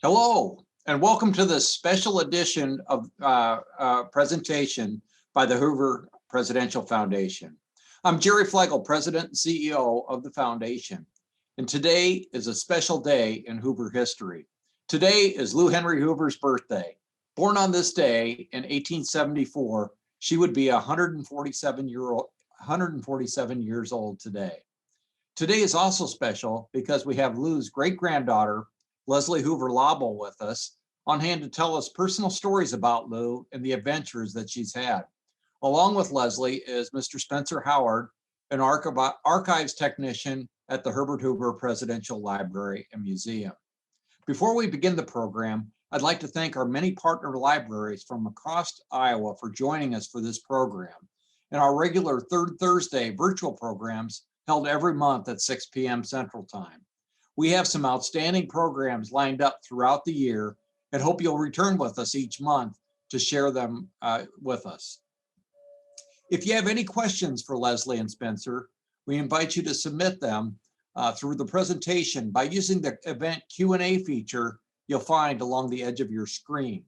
Hello, and welcome to this special edition of presentation by the Hoover Presidential Foundation. I'm Jerry Flegel, President and CEO of the Foundation, and today is a special day in Hoover history. Today is Lou Henry Hoover's birthday. Born on this day in 1874, she would be 147 years old today. Today is also special because we have Lou's great-granddaughter, Leslie Hoover-Lauble, with us on hand to tell us personal stories about Lou and the adventures that she's had. Along with Leslie is Mr. Spencer Howard, an archives technician at the Herbert Hoover Presidential Library and Museum. Before we begin the program, I'd like to thank our many partner libraries from across Iowa for joining us for this program and our regular third Thursday virtual programs held every month at 6 p.m. Central Time. We have some outstanding programs lined up throughout the year and hope you'll return with us each month to share them with us. If you have any questions for Leslie and Spencer, we invite you to submit them through the presentation by using the event Q&A feature you'll find along the edge of your screen.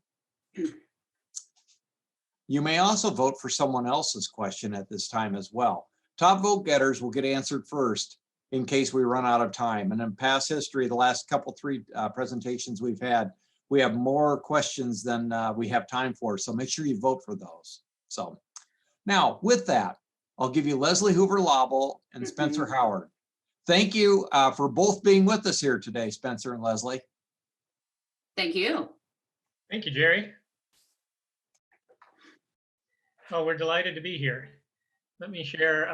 You may also vote for someone else's question at this time as well. Top vote getters will get answered first in case we run out of time. And in past history, the last three presentations we've had, we have more questions than we have time for. So make sure you vote for those. So now with that, I'll give you Leslie Hoover-Lauble and Spencer Howard. Thank you for both being with us here today, Spencer and Leslie. Thank you. Thank you, Jerry. Oh, we're delighted to be here. Let me share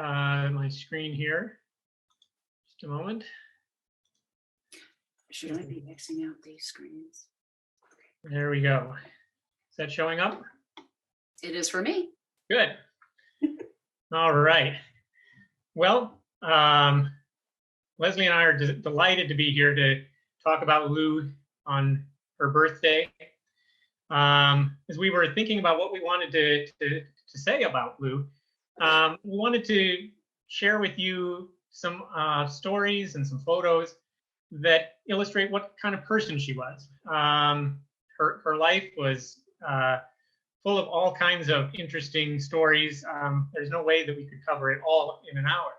my screen here. Just a moment. Should I be mixing out these screens? There we go. Is that showing up? It is for me. Good. All right. Well, Leslie and I are delighted to be here to talk about Lou on her birthday. As we were thinking about what we wanted to say about Lou, we wanted to share with you some stories and some photos that illustrate what kind of person she was. Her life was full of all kinds of interesting stories. There's no way that we could cover it all in an hour.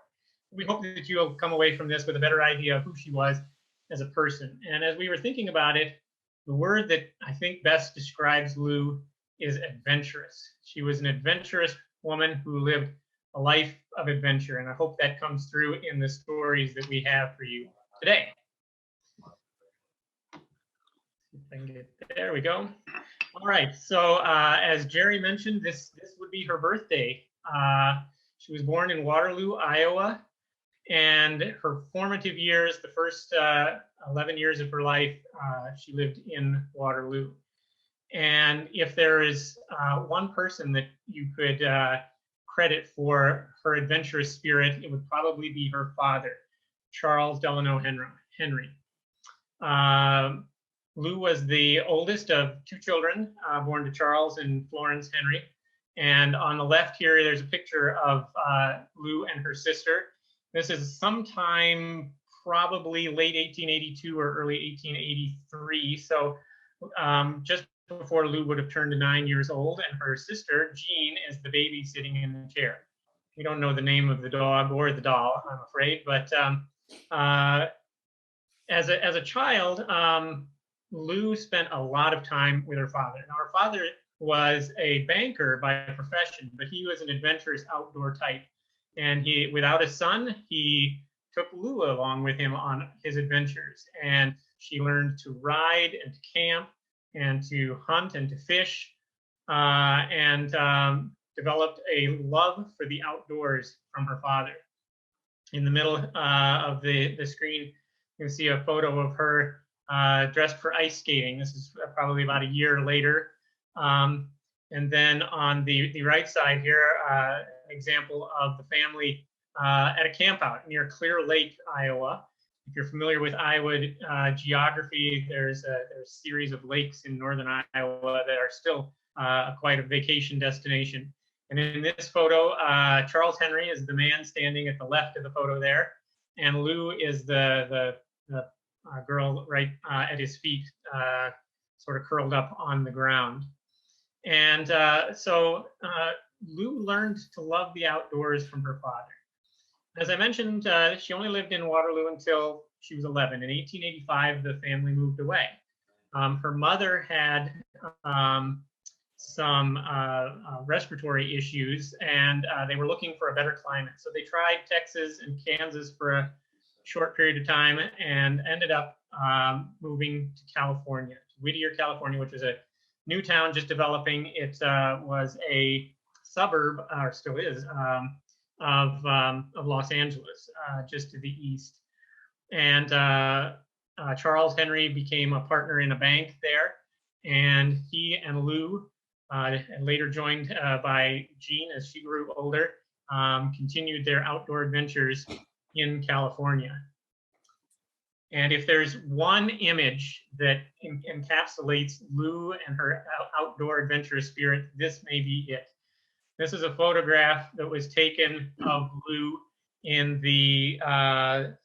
We hope that you'll come away from this with a better idea of who she was as a person. And as we were thinking about it, the word that I think best describes Lou is adventurous. She was an adventurous woman who lived a life of adventure, and I hope that comes through in the stories that we have for you today. If I can get, there we go. All right, so as Jerry mentioned, this would be her birthday. She was born in Waterloo, Iowa, and her formative years, the first 11 years of her life, she lived in Waterloo. And if there is one person that you could credit for her adventurous spirit, it would probably be her father, Charles Delano Henry. Lou was the oldest of two children born to Charles and Florence Henry. And on the left here, there's a picture of Lou and her sister. This is sometime probably late 1882 or early 1883. So just before Lou would have turned 9 years old, and her sister, Jean, is the baby sitting in the chair. We don't know the name of the dog or the doll, I'm afraid, but as a child, Lou spent a lot of time with her father. Now, her father was a banker by profession, but he was an adventurous outdoor type. And without a son, he took Lou along with him on his adventures. And she learned to ride and to camp and to hunt and to fish, and developed a love for the outdoors from her father. In the middle of the screen, you can see a photo of her dressed for ice skating. This is probably about a year later. And then on the right side here, an example of the family at a campout near Clear Lake, Iowa. If you're familiar with Iowa geography, there's a series of lakes in northern Iowa that are still quite a vacation destination. And in this photo, Charles Henry is the man standing at the left of the photo there, and Lou is the girl right at his feet, sort of curled up on the ground. And so Lou learned to love the outdoors from her father. As I mentioned, she only lived in Waterloo until she was 11. In 1885, the family moved away. Her mother had some respiratory issues, and they were looking for a better climate. So they tried Texas and Kansas for a short period of time and ended up moving to California, to Whittier, California, which is a new town just developing. It was a suburb, or still is, of Los Angeles, just to the east. And Charles Henry became a partner in a bank there, and he and Lou, and later joined by Jean as she grew older, continued their outdoor adventures in California. And if there's one image that encapsulates Lou and her outdoor adventurous spirit, this may be it. This is a photograph that was taken of Lou in the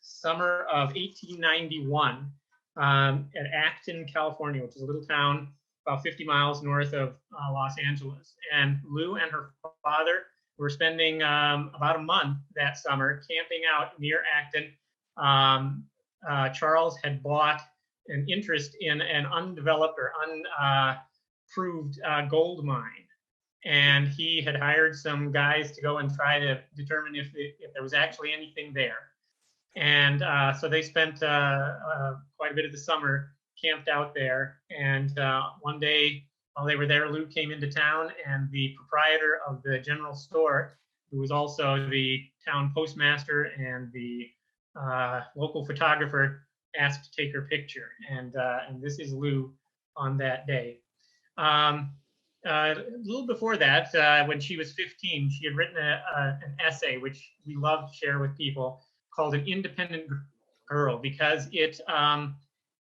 summer of 1891 at Acton, California, which is a little town about 50 miles north of Los Angeles. And Lou and her father were spending about a month that summer camping out near Acton. Charles had bought an interest in an undeveloped or unproved gold mine. And he had hired some guys to go and try to determine if there was actually anything there. And so they spent quite a bit of the summer camped out there. And one day while they were there, Lou came into town, and the proprietor of the general store, who was also the town postmaster and the local photographer, asked to take her picture. And this is Lou on that day. A little before that, when she was 15, she had written an essay, which we love to share with people, called An Independent Girl, because it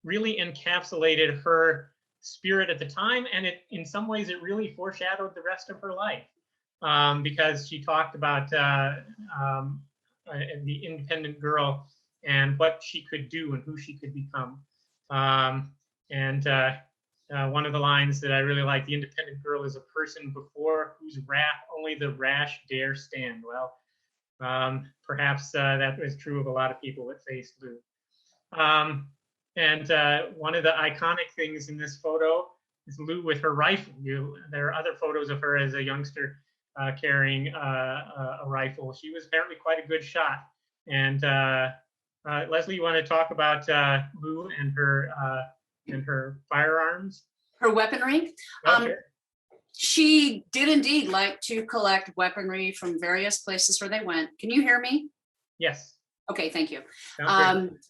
really encapsulated her spirit at the time, and in some ways it really foreshadowed the rest of her life, because she talked about the independent girl and what she could do and who she could become. One of the lines that I really like, the independent girl is a person before whose wrath only the rash dare stand. Well, perhaps that was true of a lot of people that faced Lou. One of the iconic things in this photo is Lou with her rifle. There are other photos of her as a youngster carrying a rifle. She was apparently quite a good shot. And Leslie, you want to talk about Lou and her firearms? Her weaponry. Okay. She did indeed like to collect weaponry from various places where they went. Can you hear me? Yes. Okay, thank you. Sounds great.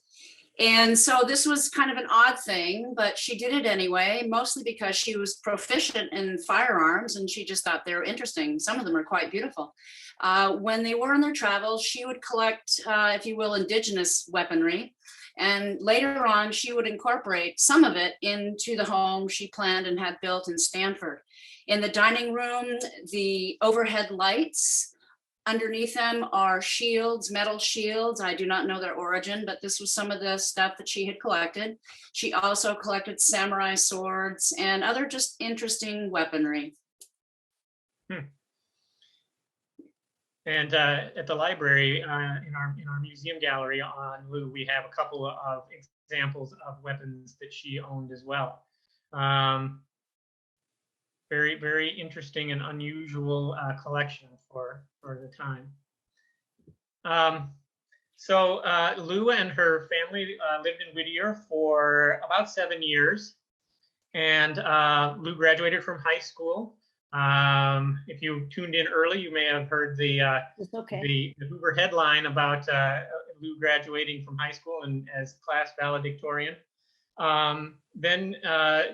And so this was kind of an odd thing, but she did it anyway, mostly because she was proficient in firearms and she just thought they were interesting. Some of them are quite beautiful. When they were on their travels, she would collect, if you will, indigenous weaponry. And later on, she would incorporate some of it into the home she planned and had built in Stanford. In the dining room, the overhead lights, underneath them are shields, metal shields. I do not know their origin, but this was some of the stuff that she had collected. She also collected samurai swords and other just interesting weaponry. And at the library, in our museum gallery on Lou, we have a couple of examples of weapons that she owned as well. Very, very interesting and unusual collection for the time. So Lou and her family lived in Whittier for about 7 years, and Lou graduated from high school. If you tuned in early, you may have heard the Hoover headline about Lou graduating from high school and as class valedictorian. Then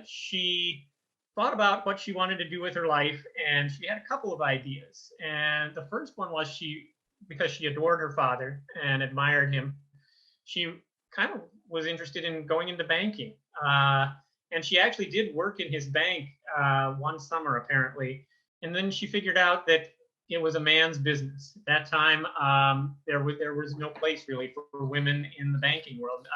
she thought about what she wanted to do with her life, and she had a couple of ideas. And the first one was because she adored her father and admired him, she kind of was interested in going into banking. And she actually did work in his bank one summer, apparently. And then she figured out that it was a man's business. At that time, there was no place really for women in the banking world.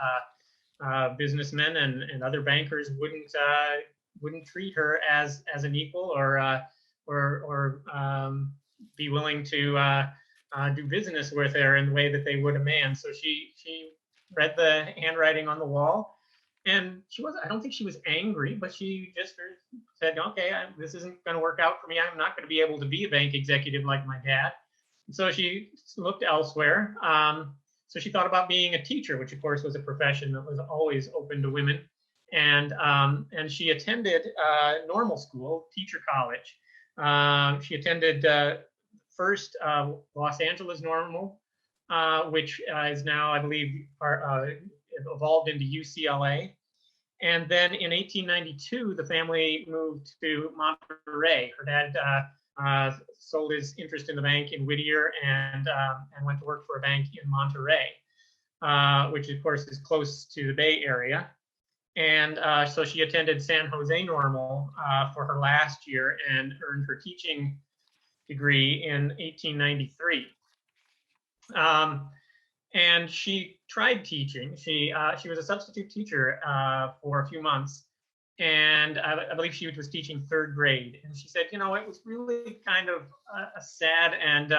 businessmen and other bankers wouldn't treat her as an equal or be willing to do business with her in the way that they would a man. So she read the handwriting on the wall, and I don't think she was angry, but she just said, okay, this isn't going to work out for me. I'm not going to be able to be a bank executive like my dad. So she looked elsewhere. So she thought about being a teacher, which of course was a profession that was always open to women. And she attended normal school, teacher college. She attended first Los Angeles Normal, which is now, I believe, evolved into UCLA. And then in 1892, the family moved to Monterey. Her dad sold his interest in the bank in Whittier and went to work for a bank in Monterey, which of course is close to the Bay Area. And so she attended San Jose Normal for her last year and earned her teaching degree in 1893. And she tried teaching. She was a substitute teacher for a few months, and I believe she was teaching third grade. And she said, you know, it was really kind of a sad and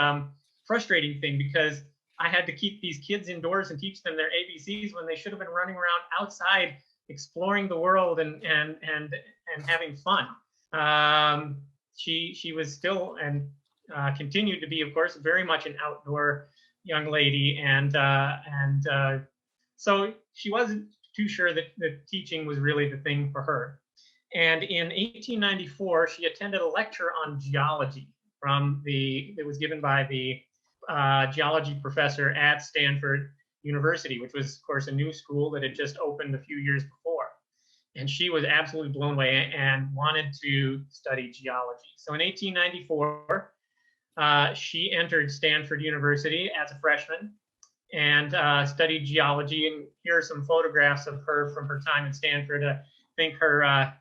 frustrating thing, because I had to keep these kids indoors and teach them their ABCs when they should have been running around outside exploring the world and having fun. She was still and continued to be, of course, very much an outdoor young lady, and so she wasn't too sure that teaching was really the thing for her. And in 1894, she attended a lecture on geology that was given by the geology professor at Stanford University, which was, of course, a new school that had just opened a few years before. And she was absolutely blown away and wanted to study geology. So in 1894, she entered Stanford University as a freshman and studied geology. And here are some photographs of her from her time at Stanford. I think her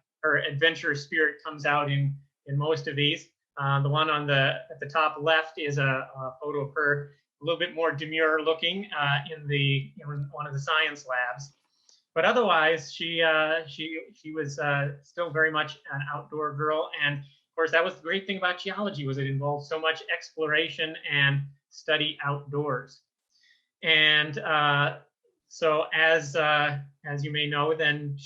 adventurous spirit comes out in most of these. The one at the top left is a photo of her a little bit more demure looking in one of the science labs. But otherwise, she was still very much an outdoor girl. And of course, that was the great thing about geology, was it involved so much exploration and study outdoors. And so as you may know, then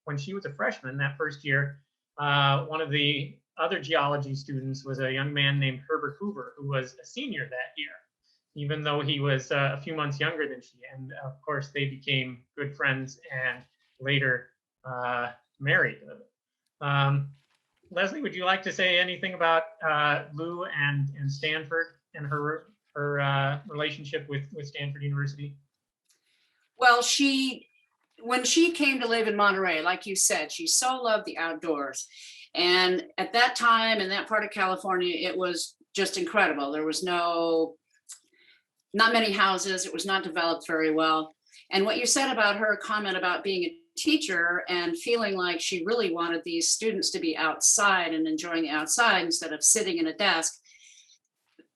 when she was a freshman that first year, one of the other geology students was a young man named Herbert Hoover, who was a senior that year, even though he was a few months younger than she. And of course, they became good friends and later married. Leslie, would you like to say anything about Lou and Stanford and her relationship with Stanford University? Well, when she came to live in Monterey, like you said, she so loved the outdoors. And at that time, in that part of California, it was just incredible. There was not many houses. It was not developed very well. And what you said about her comment about being a teacher and feeling like she really wanted these students to be outside and enjoying the outside instead of sitting in a desk,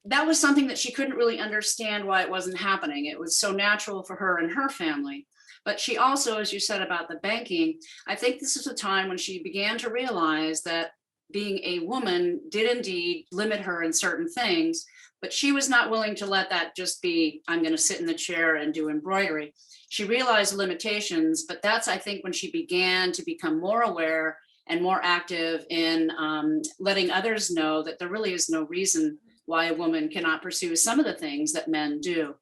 that was something that she couldn't really understand why it wasn't happening. It was so natural for her and her family. But she also, as you said about the banking, I think this is a time when she began to realize that being a woman did indeed limit her in certain things, but she was not willing to let that just be, I'm going to sit in the chair and do embroidery. She realized limitations, but that's, I think, when she began to become more aware and more active in letting others know that there really is no reason why a woman cannot pursue some of the things that men do.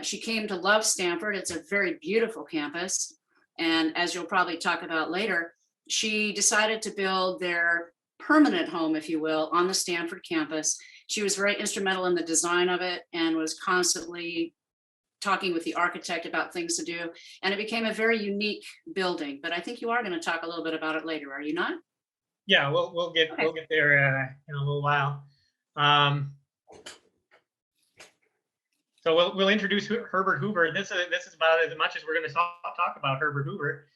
She came to love Stanford. It's a very beautiful campus. And as you'll probably talk about later, she decided to build their permanent home, if you will, on the Stanford campus. She was very instrumental in the design of it and was constantly talking with the architect about things to do. And it became a very unique building. But I think you are going to talk a little bit about it later, are you not? Yeah, we'll get there in a little while. So we'll introduce Herbert Hoover. This is about as much as we're going to talk about Herbert Hoover.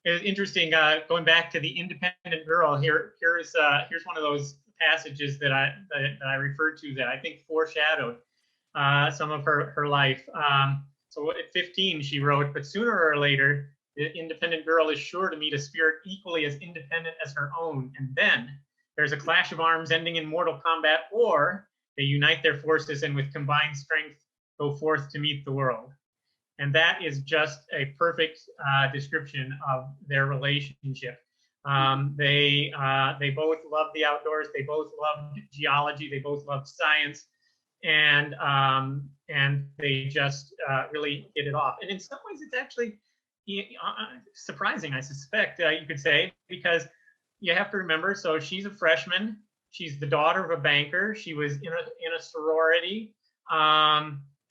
It's interesting, going back to the independent girl. Here's one of those passages that I referred to that I think foreshadowed some of her life. So at 15, she wrote, but sooner or later, the independent girl is sure to meet a spirit equally as independent as her own. And then there's a clash of arms ending in mortal combat, or they unite their forces and with combined strength go forth to meet the world. And that is just a perfect description of their relationship. They both loved the outdoors. They both loved geology. They both loved science, and they just really hit it off. And in some ways, it's actually surprising, I suspect you could say, because you have to remember. So she's a freshman. She's the daughter of a banker. She was in a sorority.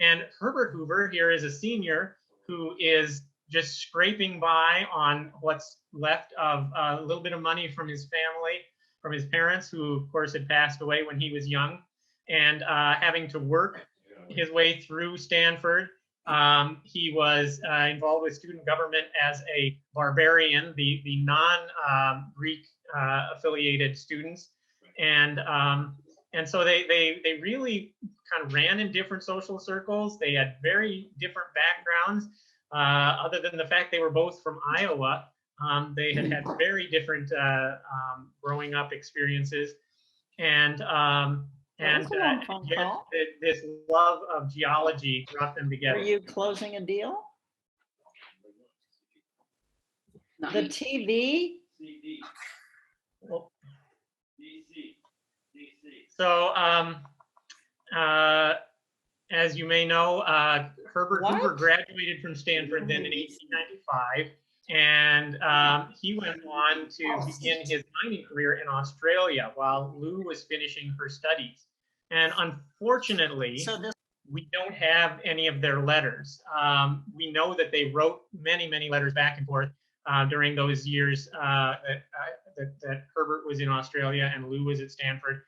And Herbert Hoover here is a senior who is just scraping by on what's left of a little bit of money from his family, from his parents, who of course had passed away when he was young, and having to work his way through Stanford. He was involved with student government as a barbarian, the non-Greek affiliated students. And so they really kind of ran in different social circles. They had very different backgrounds, other than the fact they were both from Iowa. They had very different growing up experiences, and this love of geology brought them together. Are you closing a deal? The TV? Well, so, as you may know, Herbert Hoover graduated from Stanford then in 1895, and he went on to begin his mining career in Australia while Lou was finishing her studies. And unfortunately, we don't have any of their letters. We know that they wrote many, many letters back and forth during those years that Herbert was in Australia and Lou was at Stanford.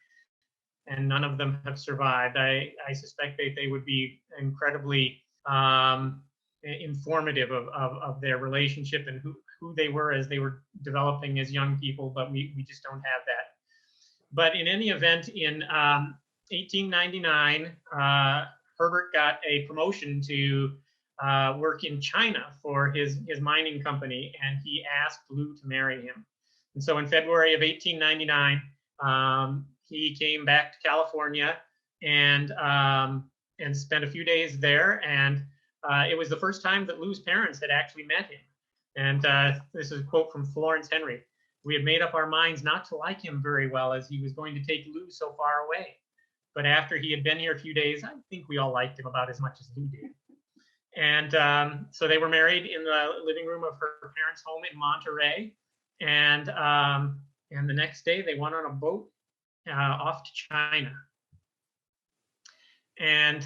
And none of them have survived. I suspect that they would be incredibly informative of their relationship and who they were as they were developing as young people, but we just don't have that. But in any event, in 1899, Herbert got a promotion to work in China for his mining company, and he asked Lou to marry him. And so in February of 1899, he came back to California and spent a few days there. And it was the first time that Lou's parents had actually met him. And this is a quote from Florence Henry. "We had made up our minds not to like him very well, as he was going to take Lou so far away. But after he had been here a few days, I think we all liked him about as much as Lou did." And so they were married in the living room of her parents' home in Monterey. And the next day they went on a boat off to China. And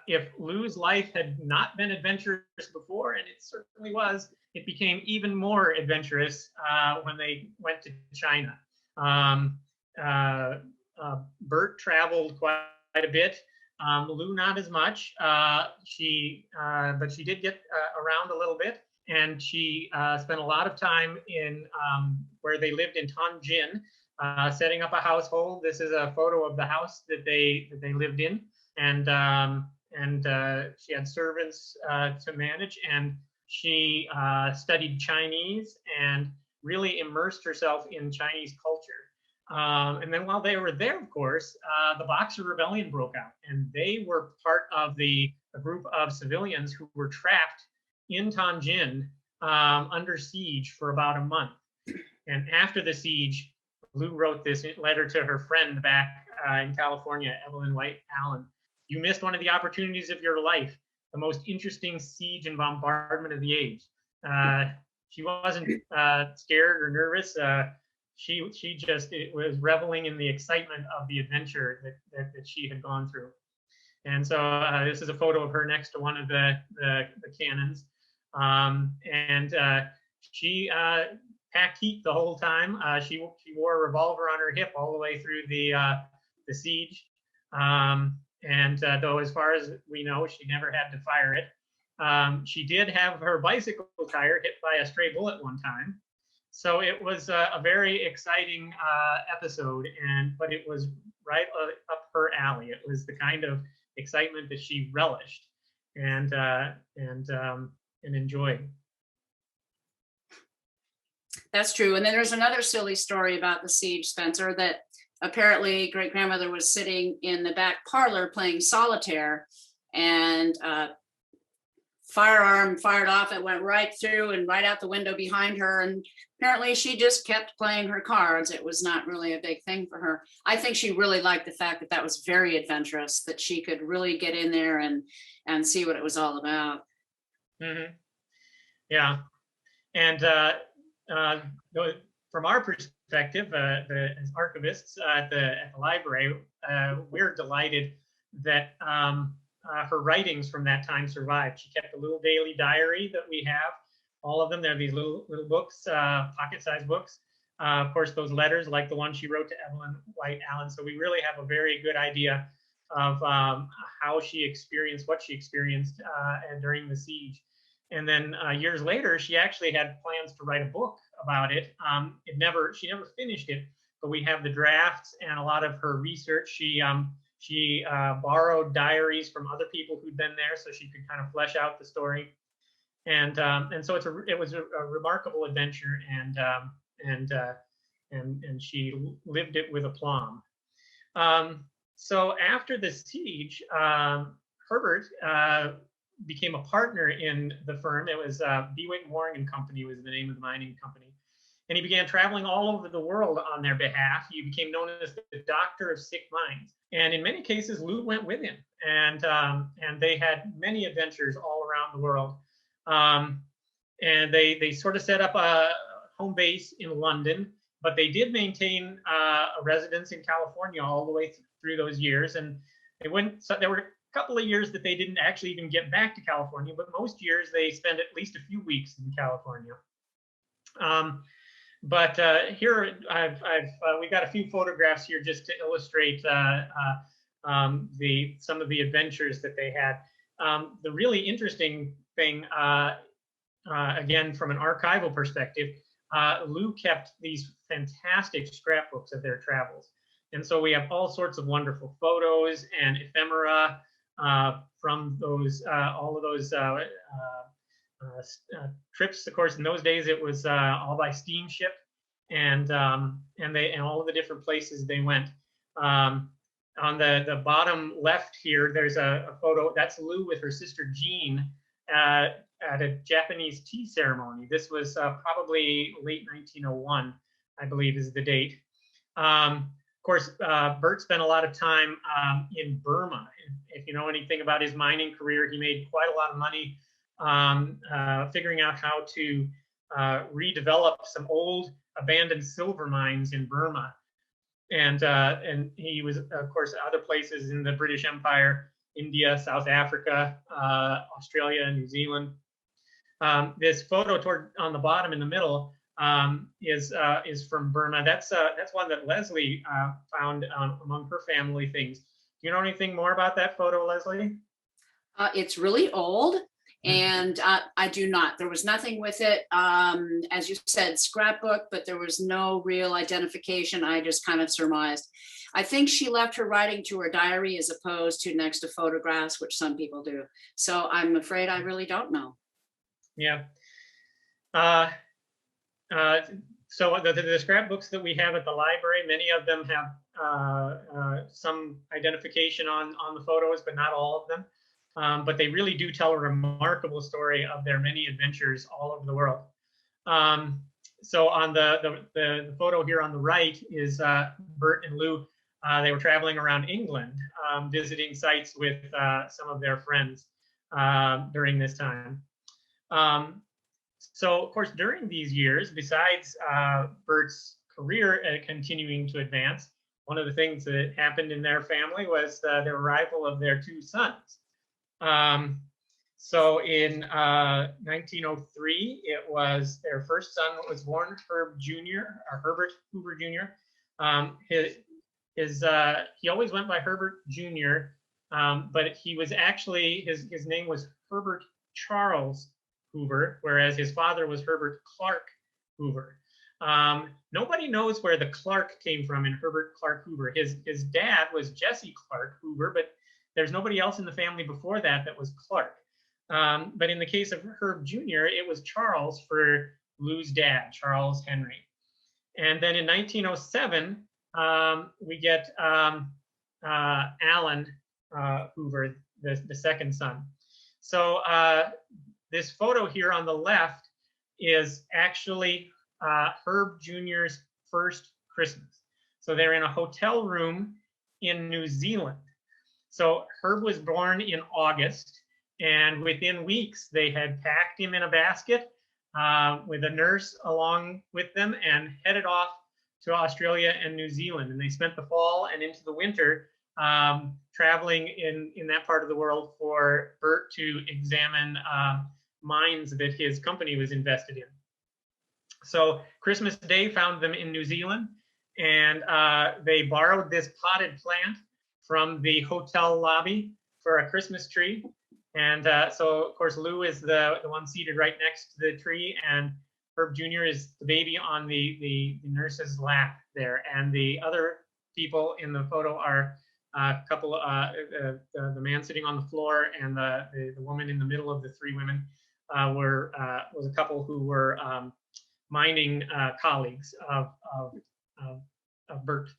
if Lou's life had not been adventurous before, and it certainly was, it became even more adventurous when they went to China. Bert traveled quite a bit. Lou not as much. But she did get around a little bit, and she spent a lot of time in where they lived in Tianjin, setting up a household. This is a photo of the house that they lived in, and she had servants to manage, and she studied Chinese and really immersed herself in Chinese culture. And then while they were there, of course, the Boxer Rebellion broke out, and they were part of a group of civilians who were trapped in Tianjin under siege for about a month. And after the siege, Lou wrote this letter to her friend back in California, Evelyn White Allen. "You missed one of the opportunities of your life, the most interesting siege and bombardment of the age." She wasn't scared or nervous. She just was reveling in the excitement of the adventure that she had gone through. And so this is a photo of her next to one of the cannons. She packed heat the whole time. She wore a revolver on her hip all the way through the siege. Though as far as we know, she never had to fire it. She did have her bicycle tire hit by a stray bullet one time. So it was a very exciting episode, but it was right up her alley. It was the kind of excitement that she relished. and enjoy. That's true. And then there's another silly story about the siege, Spencer, that apparently great-grandmother was sitting in the back parlor playing solitaire, and firearm fired off. It went right through and right out the window behind her. And apparently she just kept playing her cards. It was not really a big thing for her. I think she really liked the fact that that was very adventurous, that she could really get in there and see what it was all about. Mm-hmm. Yeah. And from our perspective, as archivists at the library, we're delighted that her writings from that time survived. She kept a little daily diary that we have, all of them. They're these little books, pocket-sized books. Of course, those letters, like the one she wrote to Evelyn White Allen. So we really have a very good idea of how she experienced, what she experienced during the siege. And then years later, she actually had plans to write a book about it. She never finished it, but we have the drafts and a lot of her research. She borrowed diaries from other people who'd been there, so she could kind of flesh out the story. And so it was a remarkable adventure, and she lived it with aplomb. So after the siege, Herbert became a partner in the firm. It was Bewick Mooring and Company was the name of the mining company. And he began traveling all over the world on their behalf. He became known as the doctor of sick minds. And in many cases, Lou went with him. And they had many adventures all around the world. And they sort of set up a home base in London, but they did maintain a residence in California all the way through those years. And they went, so there were a couple of years that they didn't actually even get back to California, but most years they spent at least a few weeks in California. But here we've got a few photographs here just to illustrate some of the adventures that they had. The really interesting thing, again, from an archival perspective, Lou kept these fantastic scrapbooks of their travels. And so we have all sorts of wonderful photos and ephemera from those, all of those trips. Of course, in those days it was all by steamship, and all of the different places they went. On the bottom left here, there's a photo. That's Lou with her sister Jean at a Japanese tea ceremony. This was probably late 1901, I believe is the date. Of course, Bert spent a lot of time in Burma. If you know anything about his mining career, he made quite a lot of money figuring out how to redevelop some old abandoned silver mines in Burma. And he was, of course, other places in the British Empire, India, South Africa, Australia, New Zealand. This photo on the bottom in the middle is from Burma. That's one that Leslie found among her family things. Do you know anything more about that photo, Leslie? It's really old, and I do not. There was nothing with it. As you said, scrapbook, but there was no real identification. I just kind of surmised. I think she left her writing to her diary as opposed to next to photographs, which some people do. So I'm afraid I really don't know. Yeah. So the scrapbooks that we have at the library, many of them have some identification on the photos, but not all of them. But they really do tell a remarkable story of their many adventures all over the world. So on the photo here on the right is Bert and Lou. They were traveling around England, visiting sites with some of their friends during this time. So, of course, during these years, besides Bert's career continuing to advance, one of the things that happened in their family was the arrival of their two sons. So in 1903, it was their first son was born, Herbert Hoover Jr. He always went by Herbert Jr., but he was actually, his name was Herbert Charles Hoover, whereas his father was Herbert Clark Hoover. Nobody knows where the Clark came from in Herbert Clark Hoover. His dad was Jesse Clark Hoover, but there's nobody else in the family before that that was Clark. But in the case of Herb Jr., it was Charles for Lou's dad, Charles Henry. And then in 1907, we get Allen Hoover, the second son. So this photo here on the left is actually Herb Jr.'s first Christmas. So they're in a hotel room in New Zealand. So Herb was born in August, and within weeks they had packed him in a basket with a nurse along with them and headed off to Australia and New Zealand. And they spent the fall and into the winter traveling in that part of the world for Bert to examine mines that his company was invested in. So Christmas Day found them in New Zealand, and they borrowed this potted plant from the hotel lobby for a Christmas tree. And so, of course, Lou is the one seated right next to the tree, and Herb Jr. is the baby on the nurse's lap there. And the other people in the photo are a couple, the man sitting on the floor and the woman in the middle of the three women was a couple who were mining colleagues of Bert.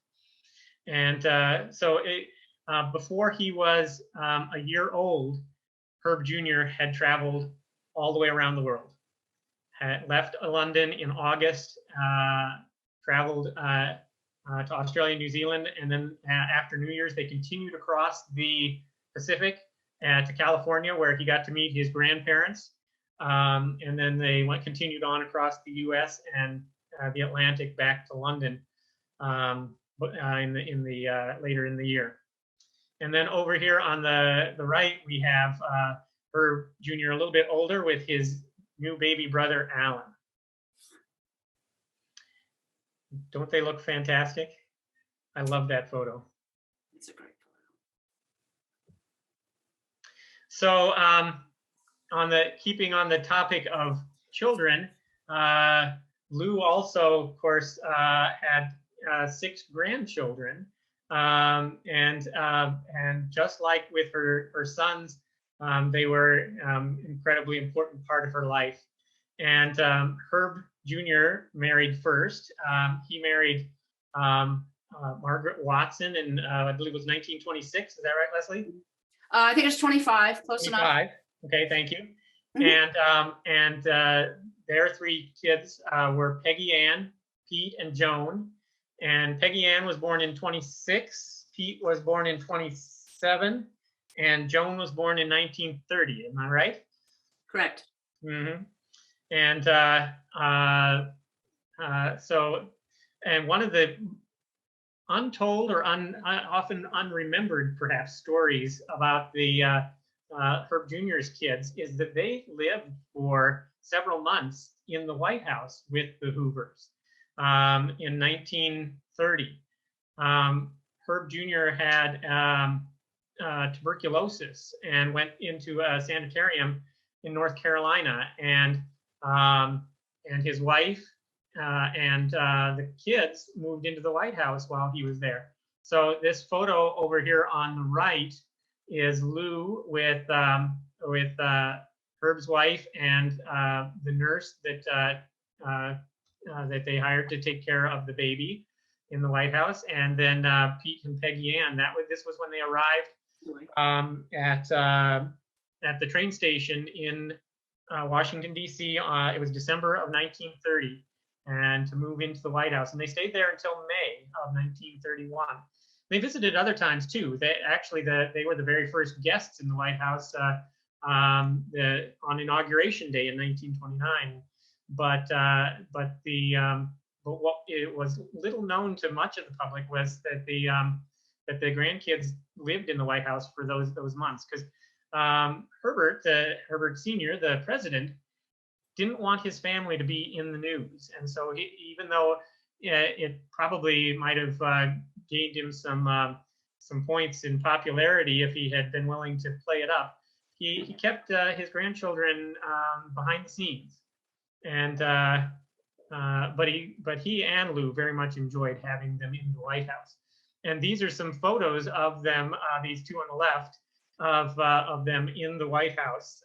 And so before he was a year old, Herb Jr. had traveled all the way around the world. Had left London in August, traveled to Australia, New Zealand, and then after New Year's, they continued across the Pacific to California, where he got to meet his grandparents. And then they continued on across the U.S. and the Atlantic back to London later in the year. And then over here on the right, we have Herb Jr. a little bit older with his new baby brother, Alan. Don't they look fantastic? I love that photo. It's a great So keeping on the topic of children, Lou also, of course, had 6 grandchildren. And just like with her sons, they were incredibly important part of her life. And Herb Jr. married first. He married Margaret Watson in, I believe it was 1926. Is that right, Leslie? I think it's 25, close 25. enough. Okay, thank you. Mhm. And their 3 kids were Peggy Ann, Pete, and Joan. And Peggy Ann was born in 26, Pete was born in 27, and Joan was born in 1930. Am I right? Correct. Mm-hmm. And and one of the untold or often unremembered, perhaps, stories about the Herb Jr.'s kids is that they lived for several months in the White House with the Hoovers. In 1930, Herb Jr. had tuberculosis and went into a sanitarium in North Carolina, and his wife and the kids moved into the White House while he was there. So this photo over here on the right is Lou with Herb's wife and the nurse that they hired to take care of the baby in the White House, and then Pete and Peggy Ann. This was when they arrived at the train station in Washington, D.C. It was December of 1930, and to move into the White House. And they stayed there until May of 1931. They visited other times too. They were the very first guests in the White House on Inauguration Day in 1929. But what it was little known to much of the public was that the grandkids lived in the White House for those months, because Herbert Sr., the president, didn't want his family to be in the news, and so even though it probably might have gained him some points in popularity if he had been willing to play it up, he kept his grandchildren behind the scenes, and but he and Lou very much enjoyed having them in the White House. And these are some photos of them, these 2 on the left, of them in the White House.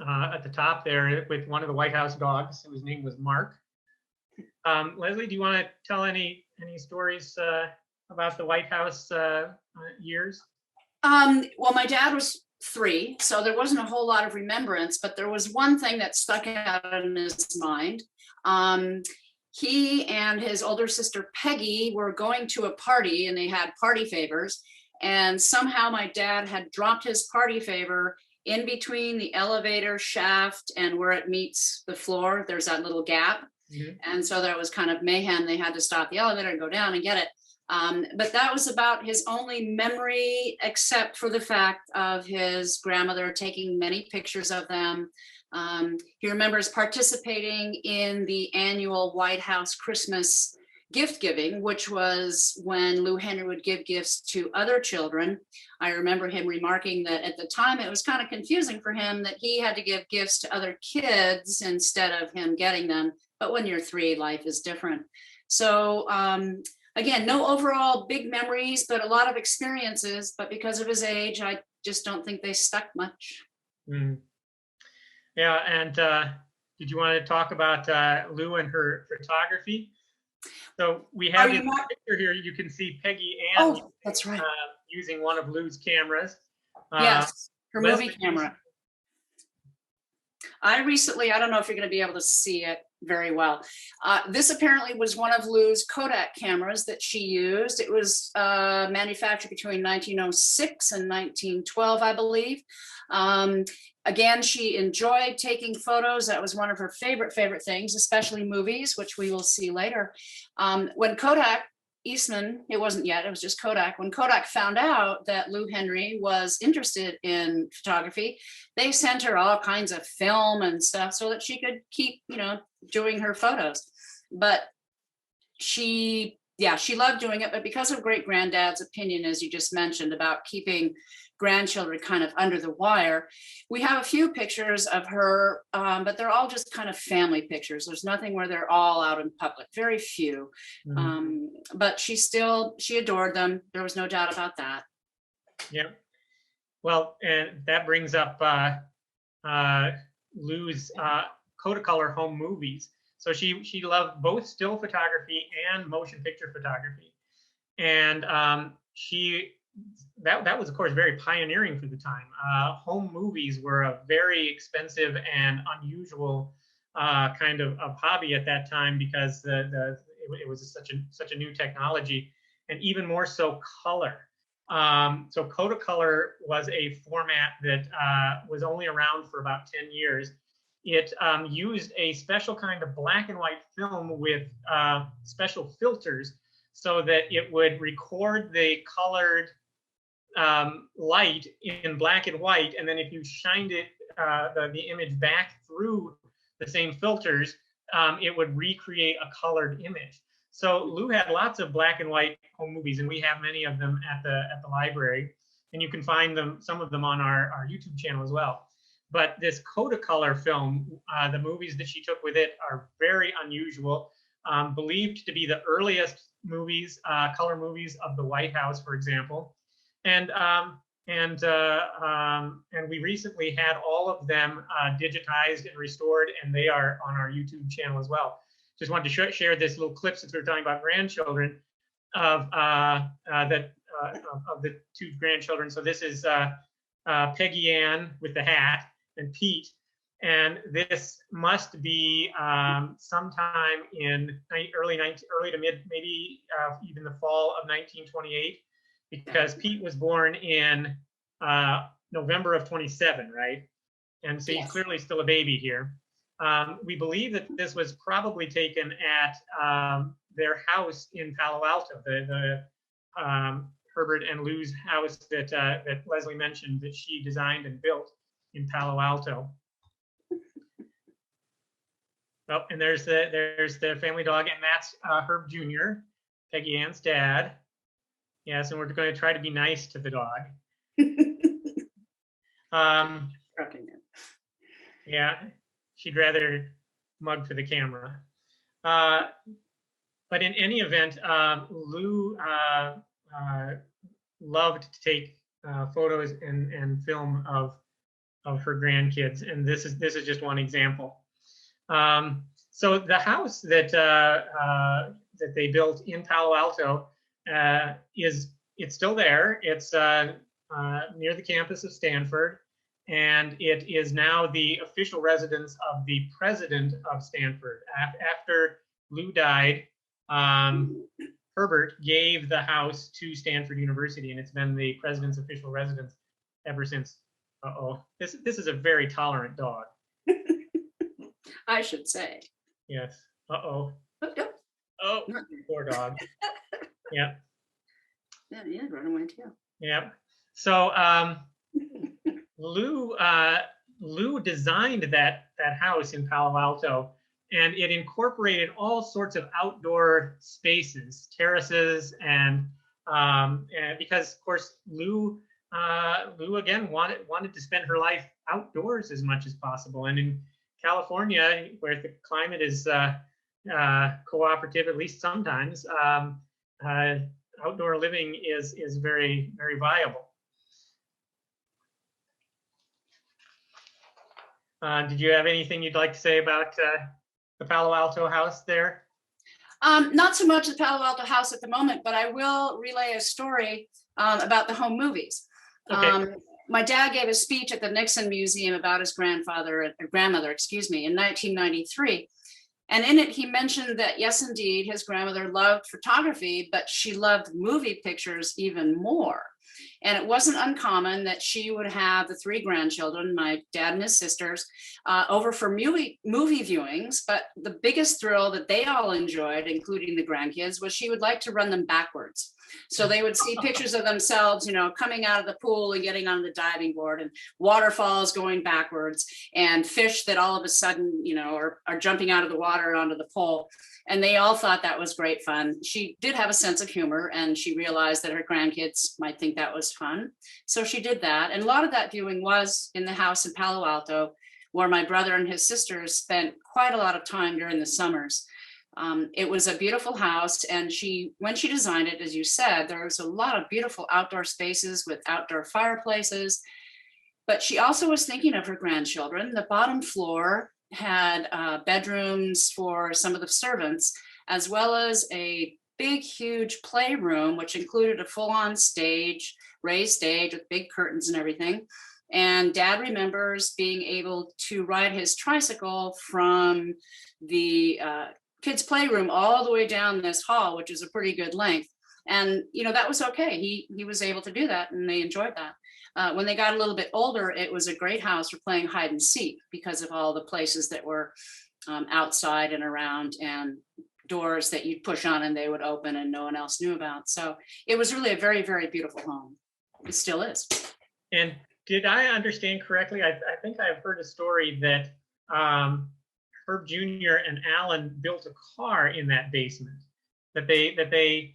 At the top there with one of the White House dogs, whose name was Mark. Leslie, do you want to tell any stories about the White House years? Well, my dad was 3, so there wasn't a whole lot of remembrance, but there was one thing that stuck out in his mind. He and his older sister Peggy were going to a party, and they had party favors, and somehow my dad had dropped his party favor in between the elevator shaft and where it meets the floor. There's that little gap. Mm-hmm. And so there was kind of mayhem. They had to stop the elevator and go down and get it. But that was about his only memory, except for the fact of his grandmother taking many pictures of them. He remembers participating in the annual White House Christmas gift giving, which was when Lou Henry would give gifts to other children. I remember him remarking that at the time it was kind of confusing for him that he had to give gifts to other kids instead of him getting them. But when you're 3, life is different. So again, no overall big memories, but a lot of experiences. But because of his age, I just don't think they stuck much. Mm. Yeah, and did you want to talk about Lou and her photography? So we have this picture here. You can see Peggy Ann. Oh, that's right. Using one of Lou's cameras. Yes, her Leslie, movie camera. I don't know if you're going to be able to see it very well. This apparently was one of Lou's Kodak cameras that she used. It was manufactured between 1906 and 1912, I believe. Again, she enjoyed taking photos. That was one of her favorite things, especially movies, which we will see later. When Kodak, Eastman, it wasn't yet, it was just Kodak. When Kodak found out that Lou Henry was interested in photography, they sent her all kinds of film and stuff so that she could keep, doing her photos. But she loved doing it, but because of great-granddad's opinion, as you just mentioned, about keeping grandchildren kind of under the wire, we have a few pictures of her, but they're all just kind of family pictures. There's nothing where they're all out in public, very few. Mm-hmm. But she adored them. There was no doubt about that. Yeah. Well, and that brings up Lou's Kodacolor home movies. So she loved both still photography and motion picture photography. And that was, of course, very pioneering for the time. Home movies were a very expensive and unusual kind of hobby at that time because it was such a new technology, and even more so color. So Kodacolor was a format that was only around for about 10 years. It used a special kind of black and white film with special filters so that it would record the colored light in black and white, and then if you shined it the image back through the same filters, it would recreate a colored image. So Lou had lots of black and white home movies, and we have many of them at the library, and you can find some of them on our YouTube channel as well. But this Kodacolor film, the movies that she took with it are very unusual, believed to be the earliest movies, color movies of the White House, for example. And we recently had all of them digitized and restored, and they are on our YouTube channel as well. Just wanted to share this little clip, since we were talking about grandchildren, of the 2 grandchildren. So this is Peggy Ann with the hat and Pete, and this must be sometime in early to mid, maybe even the fall of 1928. Because Pete was born in November of 27, right? And so he's clearly still a baby here. We believe that this was probably taken at their house in Palo Alto, the Herbert and Lou's house that Leslie mentioned that she designed and built in Palo Alto. Oh, and there's the family dog, and that's Herb Jr., Peggy Ann's dad. Yes, and we're going to try to be nice to the dog. Yeah, she'd rather mug for the camera. But in any event, Lou loved to take photos and film of her grandkids, and this is just one example. So the house that that they built in Palo Alto it's still there. It's near the campus of Stanford, and it is now the official residence of the president of Stanford. After Lou died, Herbert gave the house to Stanford University, and it's been the president's official residence ever since. Uh-oh, this is a very tolerant dog. I should say. Yes. Uh-oh. Oh, no. Oh, poor dog. Yeah. Yeah, yeah, run away too. Yeah. So Lou designed that house in Palo Alto, and it incorporated all sorts of outdoor spaces, terraces, and because of course Lou again wanted to spend her life outdoors as much as possible, and in California, where the climate is cooperative, at least sometimes, outdoor living is very, very viable. Did you have anything you'd like to say about the Palo Alto house there? Not so much the Palo Alto house at the moment, but I will relay a story about the home movies. Okay. My dad gave a speech at the Nixon Museum about his grandmother, excuse me, in 1993. And in it, he mentioned that, yes, indeed, his grandmother loved photography, but she loved movie pictures even more. And it wasn't uncommon that she would have the three grandchildren, my dad and his sisters, over for movie viewings. But the biggest thrill that they all enjoyed, including the grandkids, was she would like to run them backwards. So they would see pictures of themselves, you know, coming out of the pool and getting on the diving board, and waterfalls going backwards, and fish that all of a sudden, you know, are jumping out of the water onto the pole. And they all thought that was great fun. She did have a sense of humor, and she realized that her grandkids might think that was fun. So she did that. And a lot of that viewing was in the house in Palo Alto, where my brother and his sisters spent quite a lot of time during the summers. It was a beautiful house, and when she designed it, as you said, there was a lot of beautiful outdoor spaces with outdoor fireplaces, but she also was thinking of her grandchildren. The bottom floor had bedrooms for some of the servants, as well as a big, huge playroom, which included a full-on stage, raised stage with big curtains and everything. And Dad remembers being able to ride his tricycle from the kids' playroom all the way down this hall, which is a pretty good length. And, you know, that was okay. He was able to do that, and they enjoyed that. When they got a little bit older, it was a great house for playing hide and seek because of all the places that were outside and around, and doors that you'd push on and they would open and no one else knew about. So it was really a very, very beautiful home. It still is. And did I understand correctly? I think I've heard a story that Herb Jr. and Alan built a car in that basement. That they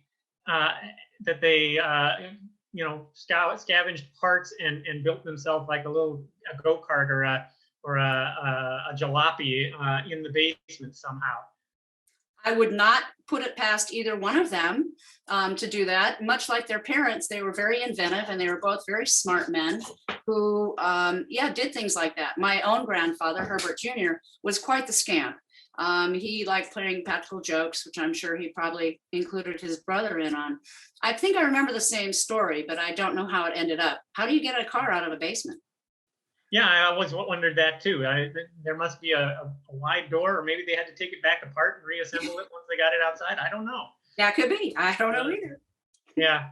you know, scavenged parts and built themselves like a go-kart or a jalopy in the basement somehow. I would not put it past either one of them to do that. Much like their parents, they were very inventive, and they were both very smart men who, did things like that. My own grandfather, Herbert Jr., was quite the scamp. He liked playing practical jokes, which I'm sure he probably included his brother in on. I think I remember the same story, but I don't know how it ended up. How do you get a car out of a basement? Yeah, I always wondered that too. There must be a wide door, or maybe they had to take it back apart and reassemble it once they got it outside. I don't know. That could be. I don't know either. Yeah.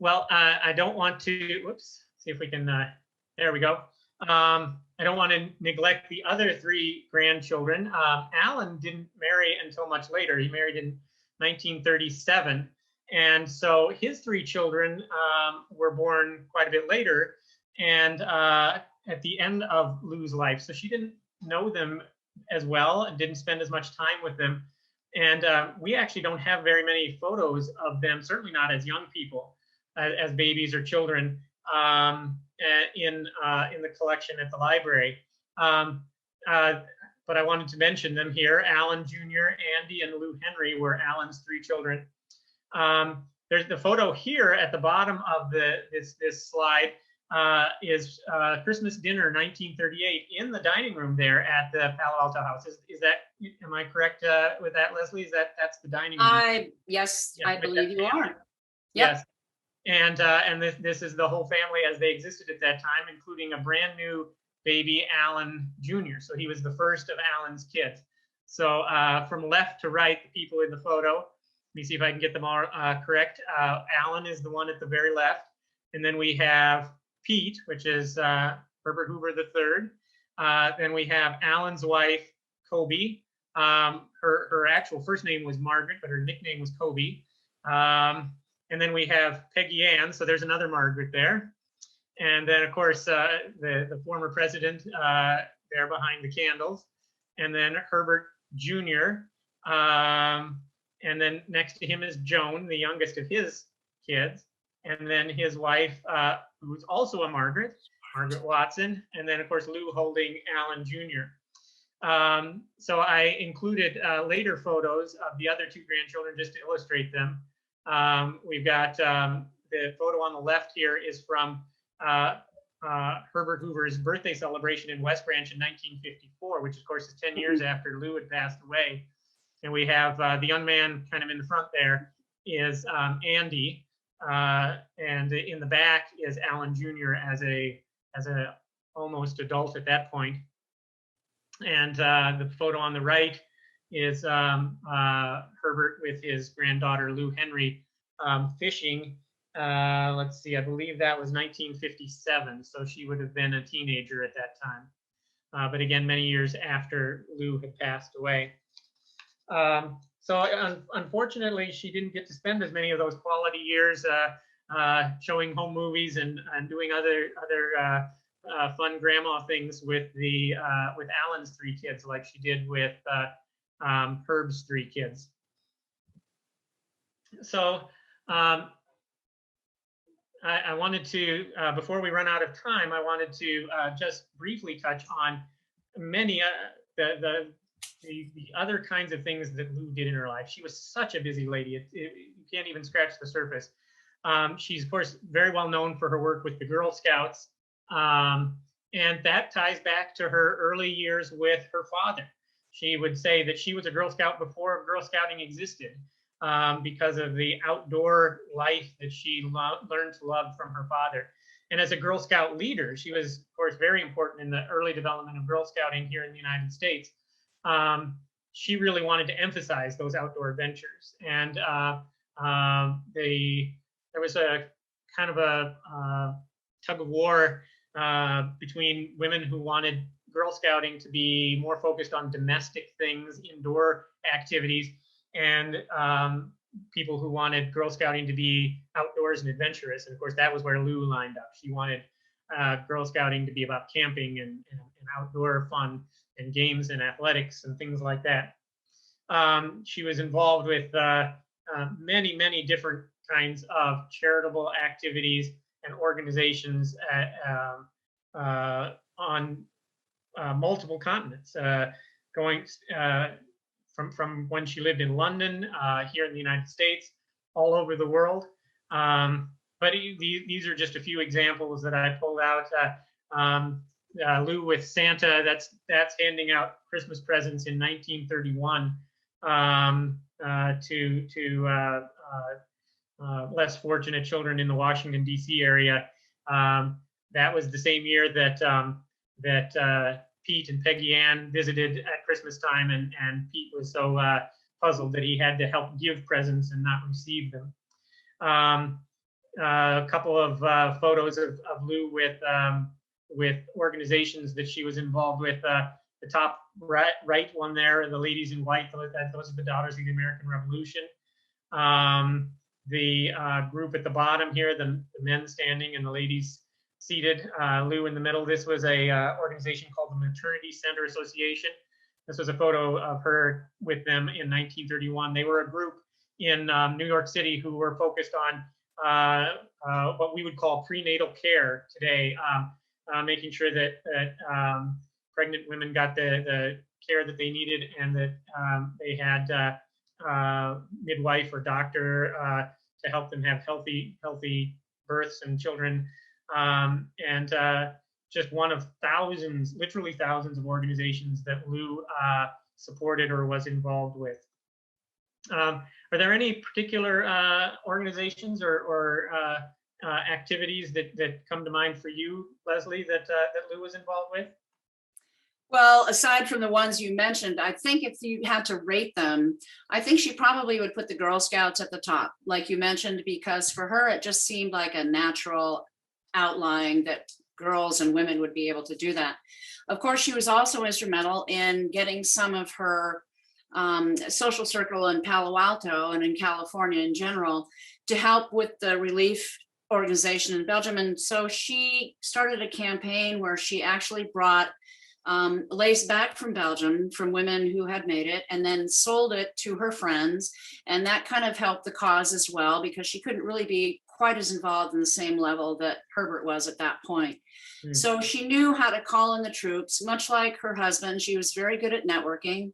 Well, I don't want to, whoops, see if we can, there we go. I don't want to neglect the other three grandchildren. Alan didn't marry until much later. He married in 1937. And so his three children were born quite a bit later, and at the end of Lou's life. So she didn't know them as well and didn't spend as much time with them. And we actually don't have very many photos of them, certainly not as young people, as babies or children, in the collection at the library. But I wanted to mention them here. Alan Jr., Andy, and Lou Henry were Alan's three children. there's the photo here at the bottom of this slide is Christmas dinner 1938 in the dining room there at the Palo Alto house. Is that, am I correct with that, Leslie? That's the dining room? Yes, Yeah, I with believe that you family. are. Yep. Yes. And this is the whole family as they existed at that time, including a brand new baby, Alan Jr. So he was the first of Alan's kids. So from left to right, the people in the photo, let me see if I can get them all correct. Alan is the one at the very left. And then we have Pete, which is Herbert Hoover III. Then we have Alan's wife, Kobe. Her actual first name was Margaret, but her nickname was Kobe. And then we have Peggy Ann, so there's another Margaret there. And then, of course, the former president there behind the candles. And then Herbert Jr. And then next to him is Joan, the youngest of his kids. And then his wife, who's also a Margaret Watson. And then, of course, Lou holding Alan Jr. So I included later photos of the other two grandchildren just to illustrate them. We've got the photo on the left here is from Herbert Hoover's birthday celebration in West Branch in 1954, which of course is 10 years after Lou had passed away. And we have the young man kind of in the front there is Andy, and in the back is Alan Jr. as a almost adult at that point. And the photo on the right is Herbert with his granddaughter Lou Henry fishing. Let's see, I believe that was 1957, so she would have been a teenager at that time. But again, many years after Lou had passed away. So unfortunately, she didn't get to spend as many of those quality years showing home movies and doing other fun grandma things with Alan's three kids, like she did with Herb's three kids. So I wanted to, before we run out of time, I wanted to just briefly touch on many the other kinds of things that Lou did in her life. She was such a busy lady. You can't even scratch the surface. She's, of course, very well known for her work with the Girl Scouts. And that ties back to her early years with her father. She would say that she was a Girl Scout before Girl Scouting existed because of the outdoor life that she learned to love from her father. And as a Girl Scout leader, she was, of course, very important in the early development of Girl Scouting here in the United States. She really wanted to emphasize those outdoor adventures. And there was a kind of a tug of war between women who wanted Girl Scouting to be more focused on domestic things, indoor activities, and people who wanted Girl Scouting to be outdoors and adventurous. And of course, that was where Lou lined up. She wanted Girl Scouting to be about camping and outdoor fun and games and athletics and things like that. She was involved with many, many different kinds of charitable activities and organizations on multiple continents, going from when she lived in London, here in the United States, all over the world. But these are just a few examples that I pulled out. Lou with Santa, that's handing out Christmas presents in 1931 to less fortunate children in the Washington, D.C. area. That was the same year that Pete and Peggy Ann visited at Christmas time, and Pete was so puzzled that he had to help give presents and not receive them. A couple of photos of Lou with organizations that she was involved with. The top right one there, the ladies in white, those are the Daughters of the American Revolution. The group at the bottom here, the men standing and the ladies seated, Lou in the middle. This was a organization called the Maternity Center Association. This was a photo of her with them in 1931. They were a group in New York City who were focused on what we would call prenatal care today, making sure that pregnant women got the care that they needed, and that they had midwife or doctor to help them have healthy births and children. And just one of thousands, literally thousands of organizations that Lou supported or was involved with. Are there any particular organizations or activities that come to mind for you, Leslie, that Lou was involved with? Well, aside from the ones you mentioned, I think if you had to rate them, I think she probably would put the Girl Scouts at the top, like you mentioned, because for her, it just seemed like a natural outline that girls and women would be able to do that. Of course, she was also instrumental in getting some of her social circle in Palo Alto and in California in general to help with the relief organization in Belgium. And so she started a campaign where she actually brought lace back from Belgium from women who had made it and then sold it to her friends. And that kind of helped the cause as well, because she couldn't really be quite as involved in the same level that Herbert was at that point. So she knew how to call in the troops, much like her husband. She was very good at networking.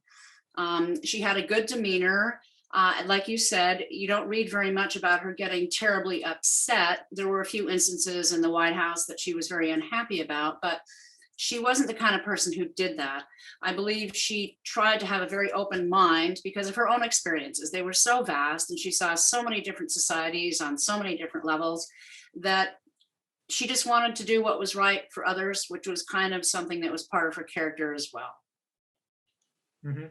She had a good demeanor. Like you said, you don't read very much about her getting terribly upset. There were a few instances in the White House that she was very unhappy about, but she wasn't the kind of person who did that. I believe she tried to have a very open mind because of her own experiences. They were so vast, and she saw so many different societies on so many different levels that she just wanted to do what was right for others, which was kind of something that was part of her character as well. Mm-hmm.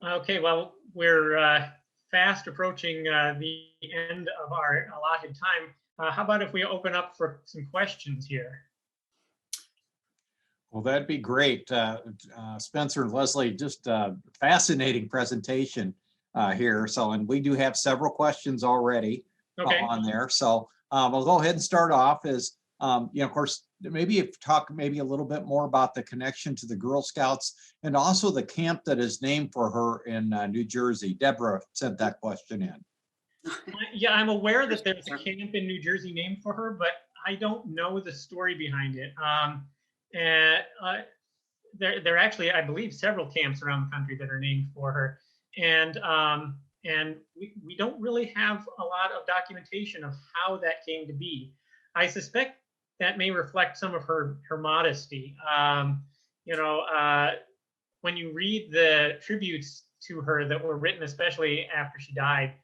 Okay, well, we're fast approaching the end of our allotted time. How about if we open up for some questions here? Well, that'd be great. Spencer and Leslie, just a fascinating presentation here. So, and we do have several questions already on there. So we'll go ahead and start off as, of course, maybe if talk maybe a little bit more about the connection to the Girl Scouts and also the camp that is named for her in New Jersey. Deborah sent that question in. Yeah, I'm aware that there's a camp in New Jersey named for her, but I don't know the story behind it. And there are actually, I believe, several camps around the country that are named for her, and we don't really have a lot of documentation of how that came to be. I suspect that may reflect some of her modesty. When you read the tributes to her that were written, especially after she died,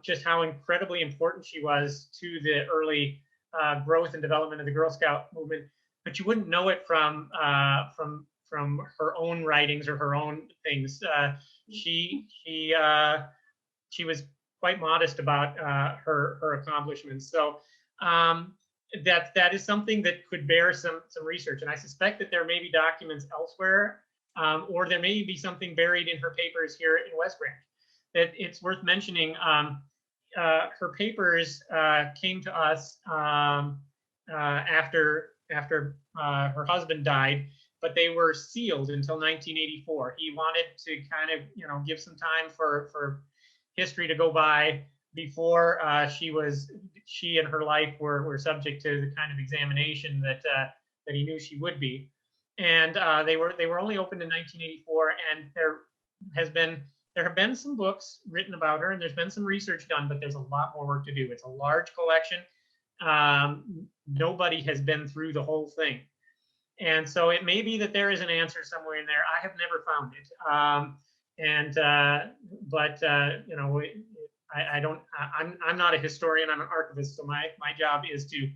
just how incredibly important she was to the early growth and development of the Girl Scout movement. But you wouldn't know it from her own writings or her own things. She was quite modest about her accomplishments. So that is something that could bear some research. And I suspect that there may be documents elsewhere, or there may be something buried in her papers here in West Branch. That it's worth mentioning. Her papers came to us after her husband died, but they were sealed until 1984. He wanted to kind of, give some time for history to go by before she and her life were subject to the kind of examination that he knew she would be. And they were only opened in 1984, and there have been some books written about her, and there's been some research done, but there's a lot more work to do. It's a large collection. Nobody has been through the whole thing. And so it may be that there is an answer somewhere in there. I have never found it. I'm not a historian, I'm an archivist. So my job is to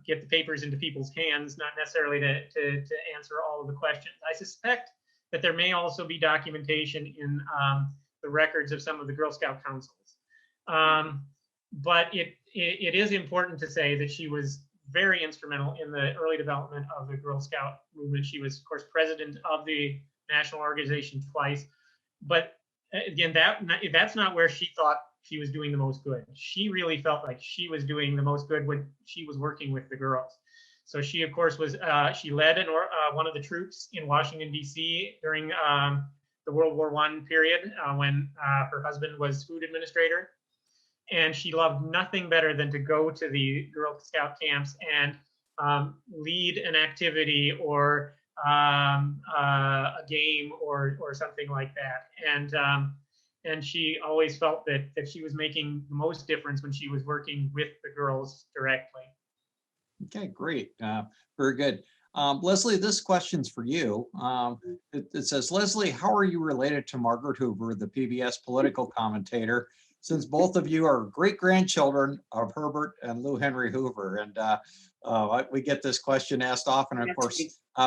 get the papers into people's hands, not necessarily to answer all of the questions. I suspect that there may also be documentation in the records of some of the Girl Scout councils. But it is important to say that she was very instrumental in the early development of the Girl Scout movement. She was, of course, president of the national organization twice. But again, that's not where she thought she was doing the most good. She really felt like she was doing the most good when she was working with the girls. So she, of course, she led one of the troops in Washington, D.C. during the World War I period when her husband was food administrator. And she loved nothing better than to go to the Girl Scout camps and lead an activity or a game or something like that. and she always felt that she was making the most difference when she was working with the girls directly. Okay, great. Very good. Leslie, this question's for you. It says, Leslie, how are you related to Margaret Hoover, the PBS political commentator, since both of you are great-grandchildren of Herbert and Lou Henry Hoover? And we get this question asked often. Of course,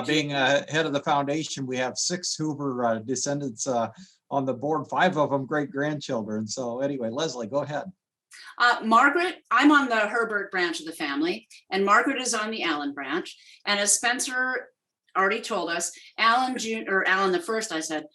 being head of the foundation, we have 6 Hoover descendants on the board, 5 of them great-grandchildren. So anyway, Leslie, go ahead. Margaret, I'm on the Herbert branch of the family, and Margaret is on the Allen branch. And as Spencer already told us, Allen the first, I said,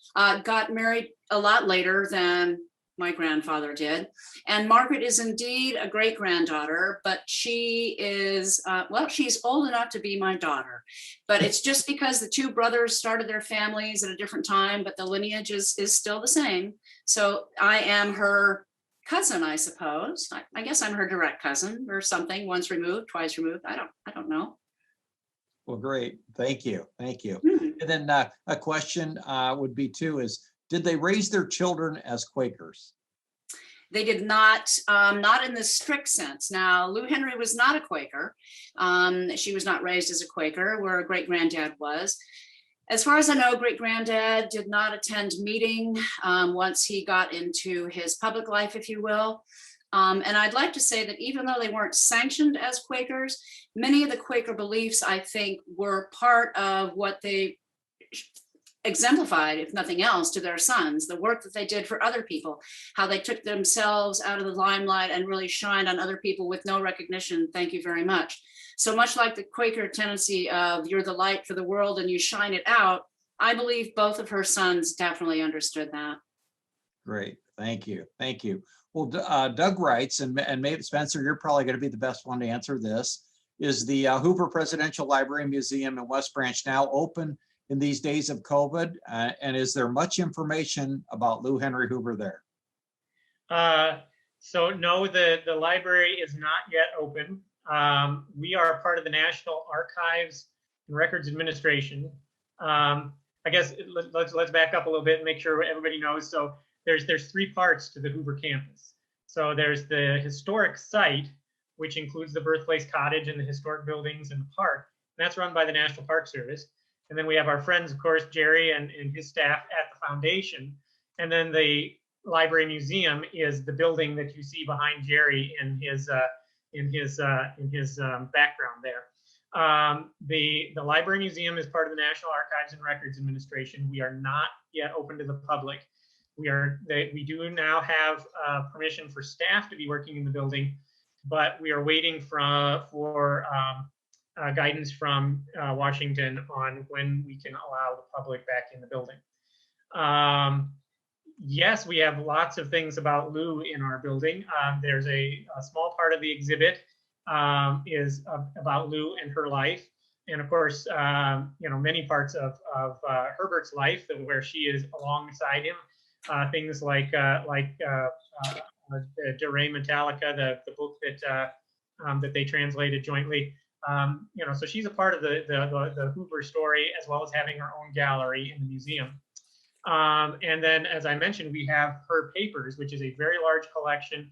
got married a lot later than my grandfather did. And Margaret is indeed a great-granddaughter, but she is, well, she's old enough to be my daughter. But it's just because the 2 brothers started their families at a different time, but the lineage is still the same. So I am her cousin, I suppose. I guess I'm her direct cousin or something, once removed, twice removed. I don't know. Well, great. Thank you. Thank you. Hmm. And then a question would be too is, did they raise their children as Quakers? They did not in the strict sense. Now, Lou Henry was not a Quaker. She was not raised as a Quaker, where a great-granddad was. As far as I know, great-granddad did not attend meeting once he got into his public life, if you will. And I'd like to say that even though they weren't sanctioned as Quakers, many of the Quaker beliefs, I think, were part of what they exemplified, if nothing else, to their sons, the work that they did for other people, how they took themselves out of the limelight and really shined on other people with no recognition. Thank you very much. So much like the Quaker tendency of you're the light for the world and you shine it out, I believe both of her sons definitely understood that. Great. Thank you. Thank you. Well, Doug writes, and maybe Spencer, you're probably going to be the best one to answer this. Is the Hoover Presidential Library and Museum in West Branch now open in these days of COVID? And is there much information about Lou Henry Hoover there? So no, the library is not yet open. We are part of the National Archives and Records Administration. I guess let's back up a little bit and make sure everybody knows. So there's 3 parts to the Hoover campus. So there's the historic site, which includes the birthplace cottage and the historic buildings and the park. And that's run by the National Park Service. And then we have our friends, of course, Jerry and his staff at the foundation. And then the library museum is the building that you see behind Jerry in his background there. The library museum is part of the National Archives and Records Administration. We are not yet open to the public. We do now have permission for staff to be working in the building, but we are waiting for guidance from Washington on when we can allow the public back in the building. Yes, we have lots of things about Lou in our building. There's a small part of the exhibit is about Lou and her life. And of course, many parts of Herbert's life where she is alongside him. Things like De Re Metallica, the book that they translated jointly. So she's a part of the Hoover story, as well as having her own gallery in the museum. And then, as I mentioned, we have her papers, which is a very large collection.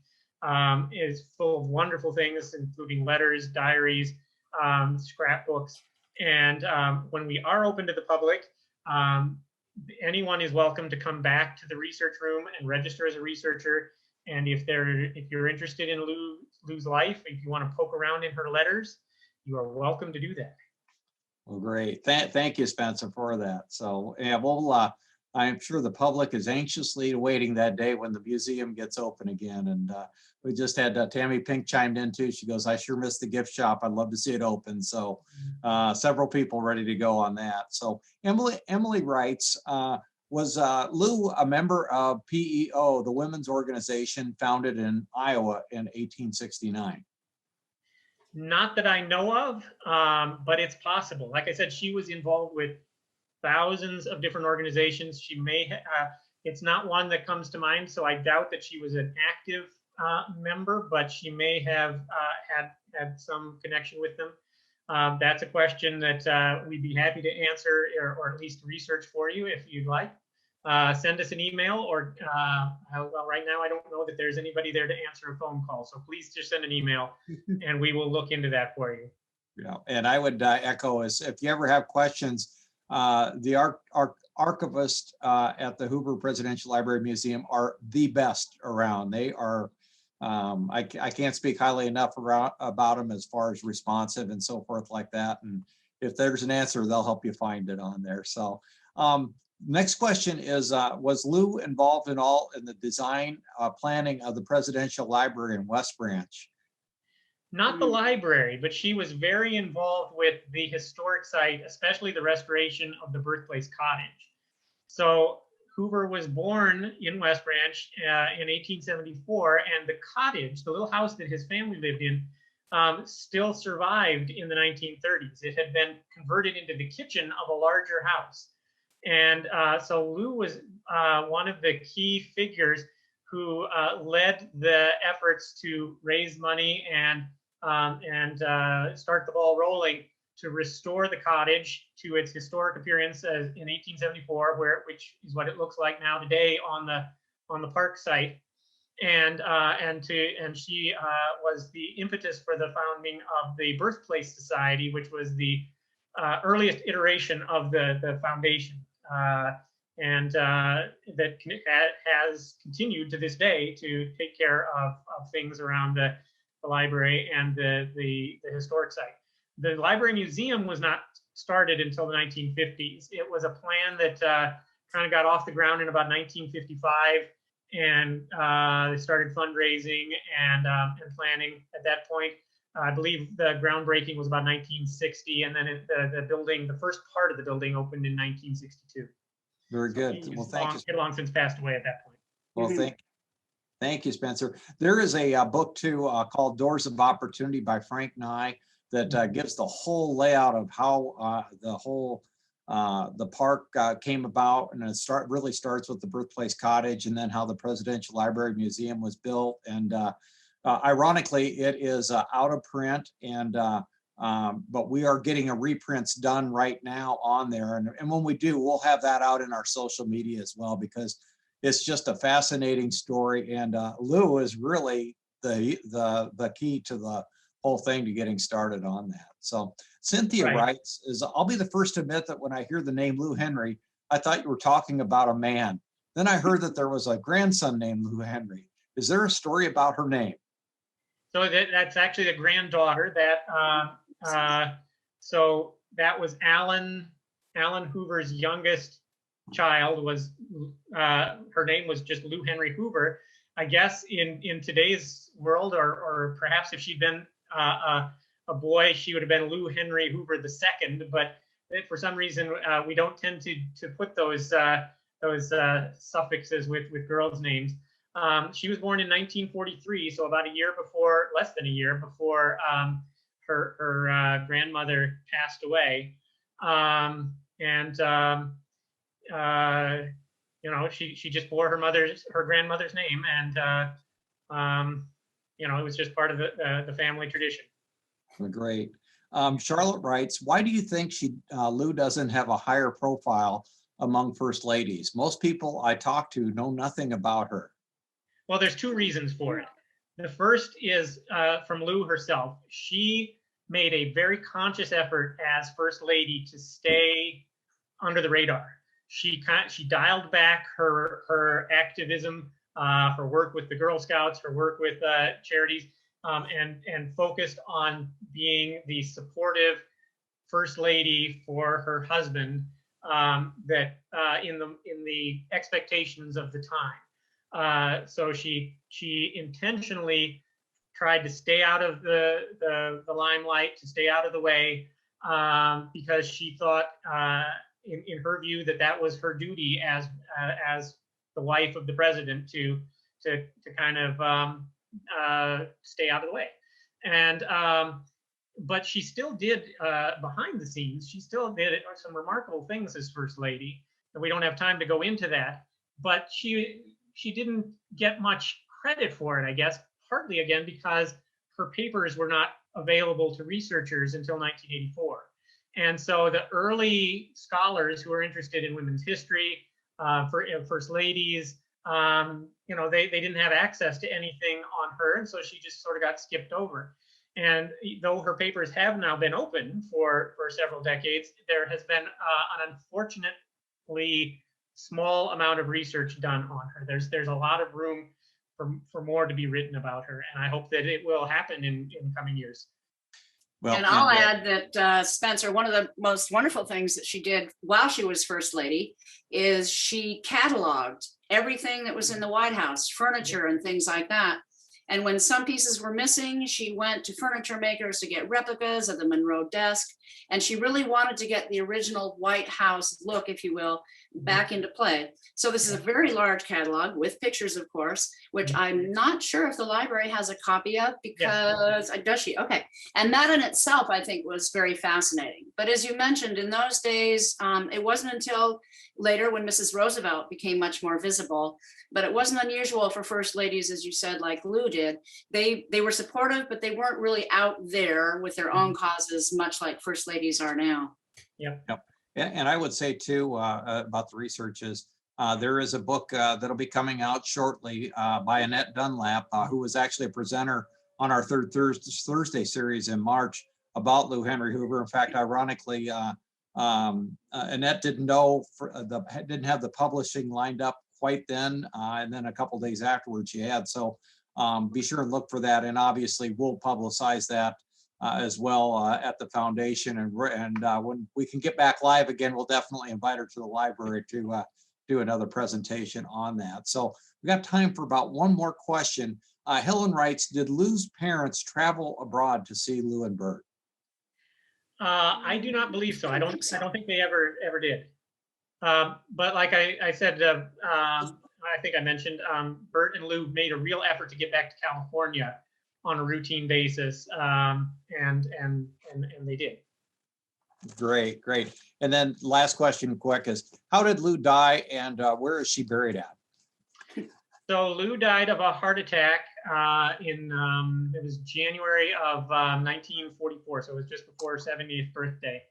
Is full of wonderful things, including letters, diaries, scrapbooks. And when we are open to the public, anyone is welcome to come back to the research room and register as a researcher. And if you're interested in Lou's life, if you want to poke around in her letters, you are welcome to do that. Well, great. Thank you, Spencer, for that. So, yeah, well, I'm sure the public is anxiously awaiting that day when the museum gets open again. And we just had Tammy Pink chimed in too. She goes, I sure missed the gift shop. I'd love to see it open. So several people ready to go on that. So Emily writes, was Lou a member of PEO, the women's organization founded in Iowa in 1869? Not that I know of, but it's possible. Like I said, she was involved with thousands of different organizations. She may, it's not one that comes to mind, so I doubt that she was an active member, but she may have had some connection with them. That's a question that we'd be happy to answer or at least research for you if you'd like. send us an email, or well, right now I don't know that there's anybody there to answer a phone call. So please just send an email and we will look into that for you. Yeah, and I would echo is if you ever have questions, the archivist at the Hoover Presidential Library Museum are the best around. They are, I can't speak highly enough about them as far as responsive and so forth like that. And if there's an answer, they'll help you find it on there. So next question is, was Lou involved in the design planning of the Presidential Library in West Branch? Not the library, but she was very involved with the historic site, especially the restoration of the birthplace cottage. So Hoover was born in West Branch in 1874, and the cottage, the little house that his family lived in, still survived in the 1930s. It had been converted into the kitchen of a larger house. And so Lou was one of the key figures who led the efforts to raise money and start the ball rolling to restore the cottage to its historic appearance as in 1874, which is what it looks like now today on the park site. And she was the impetus for the founding of the Birthplace Society, which was the earliest iteration of the foundation, and that has continued to this day to take care of things around the library and the historic site. The library museum was not started until the 1950s. It was a plan that kind of got off the ground in about 1955, and they started fundraising and planning at that point. I believe the groundbreaking was about 1960, and then the first part of the building opened in 1962. Very good. So well, thank you. He had long since passed away at that point. Well, thank you, Spencer. There is a book too called Doors of Opportunity by Frank Nye that gives the whole layout of how the park came about, and it really starts with the Birthplace Cottage, and then how the Presidential Library Museum was built. And ironically, it is out of print, and but we are getting a reprints done right now on there. And when we do, we'll have that out in our social media as well, because it's just a fascinating story. And Lou is really the key to the whole thing to getting started on that. So Cynthia writes, I'll be the first to admit that when I hear the name Lou Henry, I thought you were talking about a man. Then I heard that there was a grandson named Lou Henry. Is there a story about her name? So that's actually the granddaughter. So that was Alan Hoover's youngest child. Was her name was just Lou Henry Hoover. I guess in today's world, or perhaps if she'd been a boy, she would have been Lou Henry Hoover II. But for some reason, we don't tend to put those suffixes with girls' names. She was born in 1943, so about less than a year before her grandmother passed away. She just bore her grandmother's name, and it was just part of the family tradition. Great. Charlotte writes, why do you think Lou doesn't have a higher profile among first ladies? Most people I talk to know nothing about her. Well, there's two reasons for it. The first is from Lou herself. She made a very conscious effort as First Lady to stay under the radar. She dialed back her activism, her work with the Girl Scouts, her work with charities, and focused on being the supportive First Lady for her husband, that in the expectations of the time. So she intentionally tried to stay out of the limelight, to stay out of the way, because she thought, in her view, that was her duty as the wife of the president to kind of stay out of the way. And but she still did, behind the scenes, she still did some remarkable things as First Lady, and we don't have time to go into that. But she didn't get much credit for it, I guess, partly again because her papers were not available to researchers until 1984. And so the early scholars who were interested in women's history, for first ladies. You know, they didn't have access to anything on her, and so she just sort of got skipped over. And though her papers have now been open for several decades, there has been an unfortunately small amount of research done on her. There's a lot of room for more to be written about her, and I hope that it will happen in coming years. Well, And I'll add that Spencer, one of the most wonderful things that she did while she was First Lady is she cataloged everything that was in the White House, furniture and things like that. And when some pieces were missing, she went to furniture makers to get replicas of the Monroe desk. And she really wanted to get the original White House look, if you will, back into play. So this is a very large catalog with pictures, of course, which I'm not sure if the library has a copy of, because does she? Okay. And that in itself, I think, was very fascinating. But as you mentioned, in those days, it wasn't until later when Mrs. Roosevelt became much more visible, but it wasn't unusual for first ladies, as you said, like Lou did. They were supportive, but they weren't really out there with their own causes, much like first ladies are now. Yep. And I would say too, about the research is, there is a book that'll be coming out shortly by Annette Dunlap, who was actually a presenter on our third Thursday series in March about Lou Henry Hoover. In fact, ironically, Annette didn't have the publishing lined up quite then, and then a couple days afterwards she had. So be sure and look for that, and obviously we'll publicize that as well at the foundation. And when we can get back live again, we'll definitely invite her to the library to do another presentation on that. So we got time for about one more question. Helen writes, did Lou's parents travel abroad to see Lou and Bert? I do not believe so. I don't think they ever did. But like I said, I think I mentioned, Bert and Lou made a real effort to get back to California on a routine basis, and they did. Great. And then last question quick is, how did Lou die, and where is she buried at? So Lou died of a heart attack it was January of 1944, so it was just before her 70th birthday.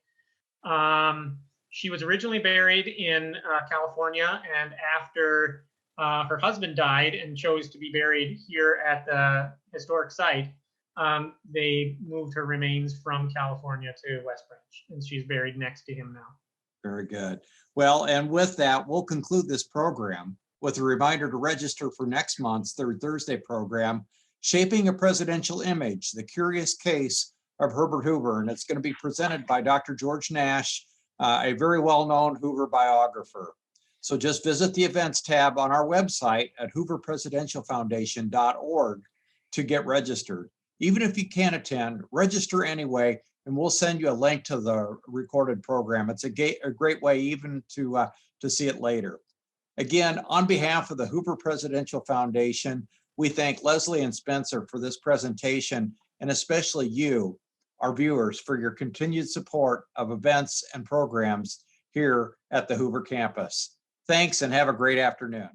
She was originally buried in California, and after her husband died and chose to be buried here at the historic site, they moved her remains from California to West Branch, and she's buried next to him now. Very good. Well, and with that, we'll conclude this program with a reminder to register for next month's Third Thursday program, Shaping a Presidential Image, the Curious Case of Herbert Hoover. And it's going to be presented by Dr. George Nash, a very well-known Hoover biographer. So just visit the events tab on our website at hooverpresidentialfoundation.org to get registered. Even if you can't attend, register anyway, and we'll send you a link to the recorded program. It's a great way even to see it later. Again, on behalf of the Hoover Presidential Foundation, we thank Leslie and Spencer for this presentation, and especially you, our viewers, for your continued support of events and programs here at the Hoover campus. Thanks, and have a great afternoon.